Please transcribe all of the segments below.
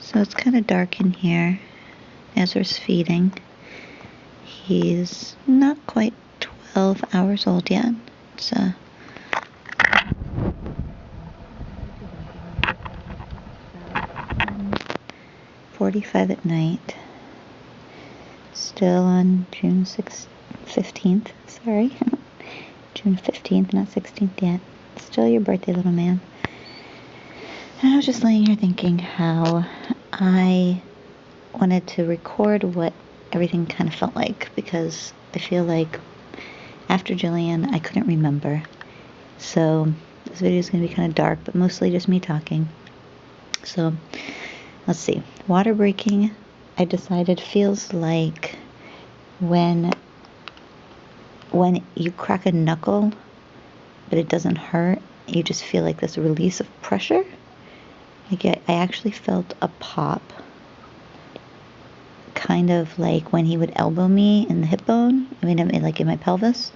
So it's kind of dark in here. Ezra's feeding. He's not quite 12 hours old yet. It's 45 at night. Still on June 15th. Sorry. June 15th, not 16th yet. Still your birthday, little man. And I was just laying here thinking how I wanted to record what everything kind of felt like, because I feel like after Jillian, I couldn't remember. So this video is going to be kind of dark, but mostly just me talking. So let's see. Water breaking, I decided, feels like when you crack a knuckle, but it doesn't hurt. You just feel like this release of pressure. I actually felt a pop, kind of like when he would elbow me in the hip bone. I mean, like in my pelvis.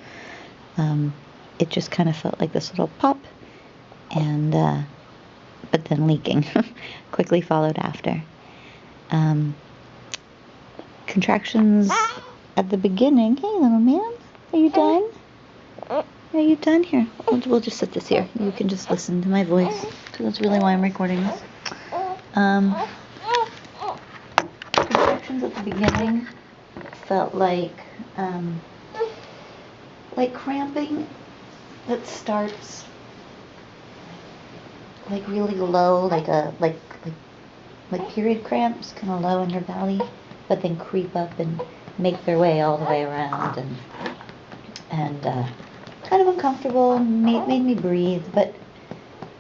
It just kind of felt like this little pop, and but then leaking quickly followed after. Contractions at the beginning. Hey, little man, are you done? Are you done? Here, we'll just set this here. You can just listen to my voice, because that's really why I'm recording this. Contractions at the beginning felt like cramping that starts like really low, like period cramps, kind of low in your belly, but then creep up and make their way all the way around, and kind of uncomfortable, made me breathe, but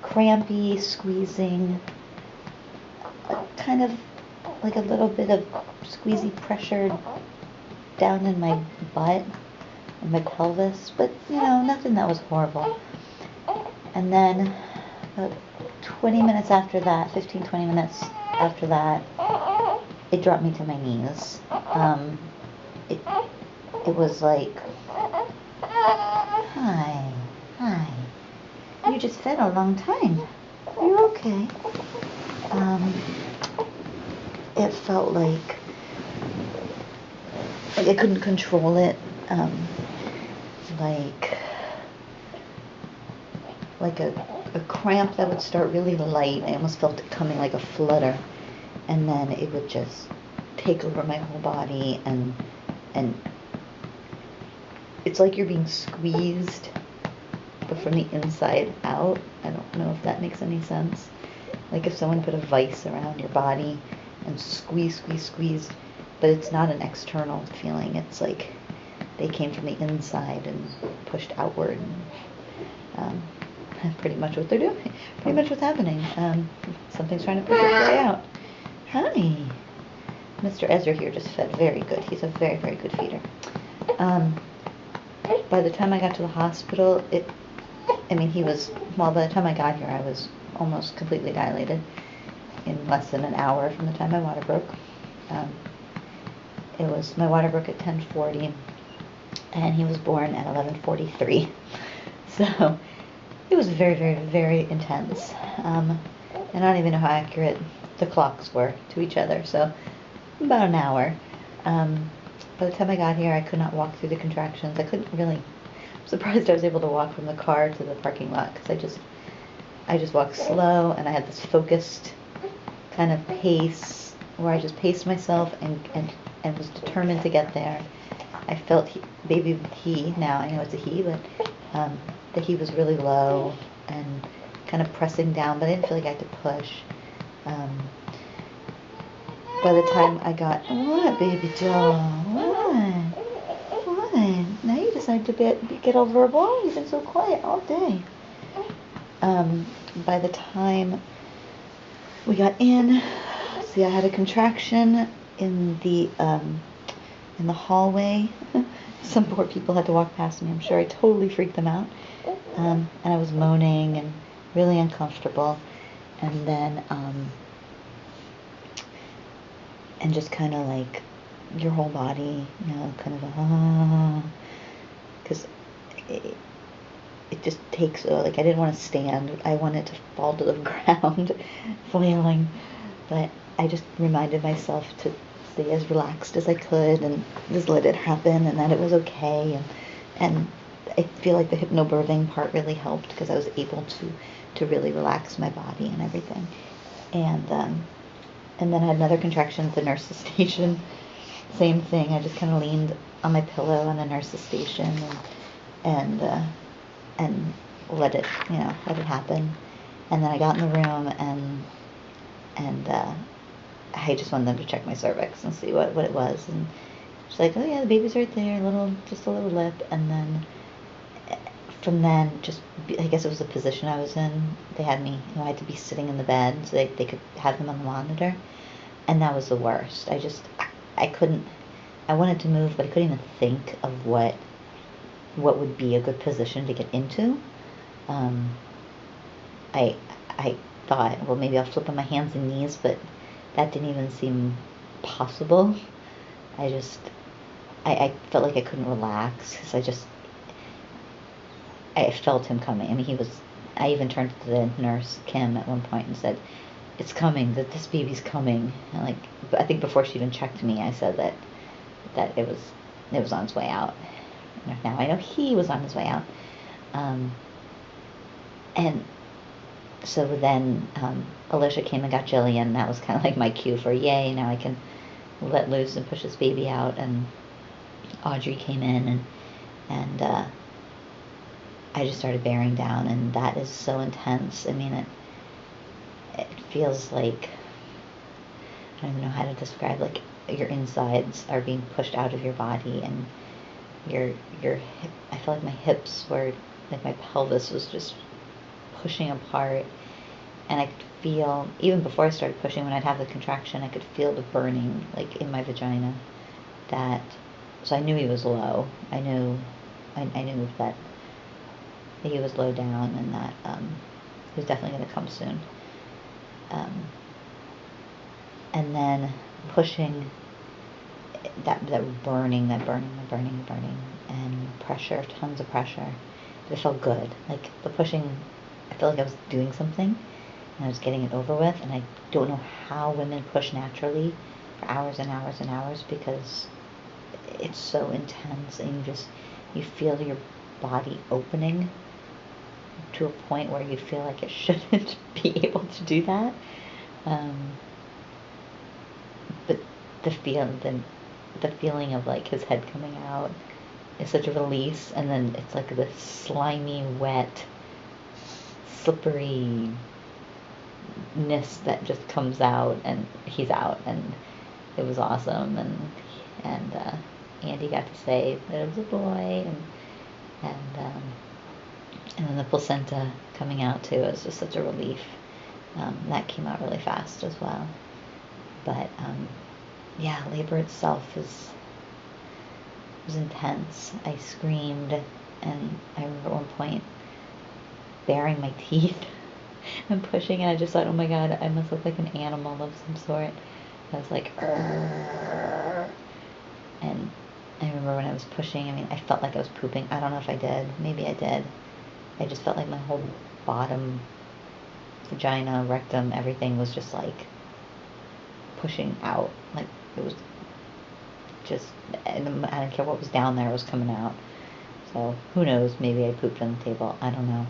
crampy, squeezing, kind of like a little bit of squeezy pressure down in my butt and my pelvis, but nothing that was horrible. And then about 20 minutes after that, 15-20 minutes after that, it dropped me to my knees. It was like, hi, you just fed a long time, are you okay? It felt like I couldn't control it, like a cramp that would start really light. I almost felt it coming like a flutter, and then it would just take over my whole body, and it's like you're being squeezed, but from the inside out. I don't know if that makes any sense. Like if someone put a vice around your body and squeeze, but it's not an external feeling. It's like they came from the inside and pushed outward. Pretty much what they're doing. Pretty much what's happening. Something's trying to push its way out. Hi. Mr. Ezra here just fed very good. He's a very, very good feeder. By the time I got to the hospital, by the time I got here, I was almost completely dilated in less than an hour from the time my water broke. My water broke at 10:40, and he was born at 11:43. So it was very, very, very intense. And I don't even know how accurate the clocks were to each other. So about an hour. By the time I got here, I could not walk through the contractions. I couldn't really. I'm surprised I was able to walk from the car to the parking lot, because I just walked slow, and I had this focused kind of pace where I just paced myself and was determined to get there. I felt now I know it's a he, but that he was really low and kind of pressing down, but I didn't feel like I had to push. By the time I got, what, baby doll? What? Now you decide to get all verbal? You've been so quiet all day. By the time we got in, see, I had a contraction in the hallway. Some poor people had to walk past me. I'm sure I totally freaked them out. And I was moaning and really uncomfortable. And then, and just kind of like your whole body, kind of because it just takes, like I didn't want to stand. I wanted to fall to the ground, flailing. But I just reminded myself to stay as relaxed as I could and just let it happen, and that it was okay. And I feel like the hypnobirthing part really helped because I was able to really relax my body and everything. And then I had another contraction at the nurse's station. Same thing. I just kind of leaned on my pillow on the nurse's station and and let it, let it happen. And then I got in the room and I just wanted them to check my cervix and see what it was. And she's like, oh yeah, the baby's right there, just a little lip. And then from then, I guess it was the position I was in. They had me, I had to be sitting in the bed so they could have them on the monitor. And that was the worst. I couldn't, I wanted to move, but I couldn't even think of what would be a good position to get into. I thought, well, maybe I'll flip on my hands and knees, but that didn't even seem possible. I felt like I couldn't relax because I felt him coming. I mean, I even turned to the nurse, Kim, at one point and said, it's coming, that this baby's coming. And I think before she even checked me, I said that it was on its way out. Now I know he was on his way out. And so then Alicia came and got Jillian. That was kind of like my cue for, yay, now I can let loose and push this baby out. And Audrey came in and I just started bearing down, and that is so intense. I mean, it feels like, I don't even know how to describe, like your insides are being pushed out of your body, and your hip, I felt like my hips were, like my pelvis was just pushing apart, and I could feel, even before I started pushing, when I'd have the contraction, I could feel the burning, like in my vagina. So I knew he was low. I knew that he was low down, and that he was definitely going to come soon. And then pushing, that burning, and pressure, tons of pressure. It felt good. Like the pushing, I felt like I was doing something, and I was getting it over with. And I don't know how women push naturally for hours and hours and hours, because it's so intense, and you feel your body opening to a point where you feel like it shouldn't be able to do that. But the feeling of like his head coming out is such a release, and then it's like this slimy, wet, slipperiness that just comes out, and he's out, and it was awesome. And Andy got to say that it was a boy, and then the placenta coming out too is just such a relief. That came out really fast as well. But yeah, labor itself was intense. I screamed, and I remember at one point baring my teeth and pushing, and I just thought, oh my god, I must look like an animal of some sort. I was like, Arr. And I remember when I was pushing, I mean, I felt like I was pooping. I don't know if I did. Maybe I did. I just felt like my whole bottom, vagina, rectum, everything was just like pushing out. Like it was just, and I don't care what was down there, was coming out. So who knows? Maybe I pooped on the table. I don't know.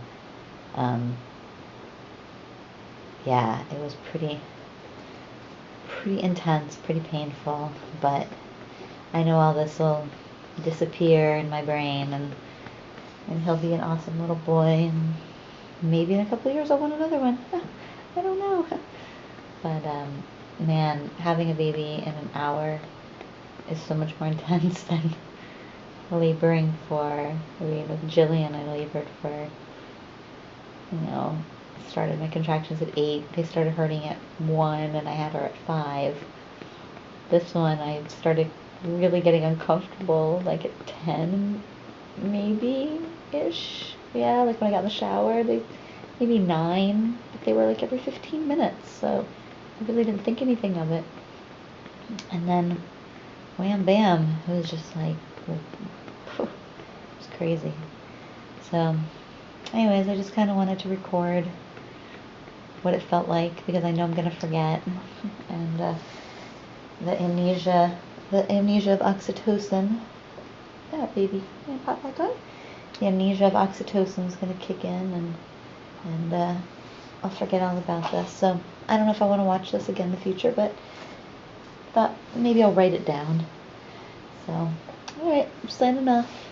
Yeah, it was pretty intense, pretty painful. But I know all this will disappear in my brain, and he'll be an awesome little boy, and maybe in a couple of years I'll want another one. I don't know. But man, having a baby in an hour is so much more intense than laboring for, with Jillian, I labored for, started my contractions at 8. They started hurting at 1, and I had her at 5. This one, I started really getting uncomfortable, like at 10, maybe-ish. Yeah, like when I got in the shower, maybe 9, but they were like every 15 minutes, so I really didn't think anything of it. And then, wham bam, it was just like, it was crazy. So, anyways, I just kind of wanted to record what it felt like, because I know I'm gonna forget. And the amnesia of oxytocin. Yeah, baby, yeah, pop that good. The amnesia of oxytocin is gonna kick in, and I'll forget all about this. So I don't know if I want to watch this again in the future, but thought maybe I'll write it down. So, all right, I'm signing off.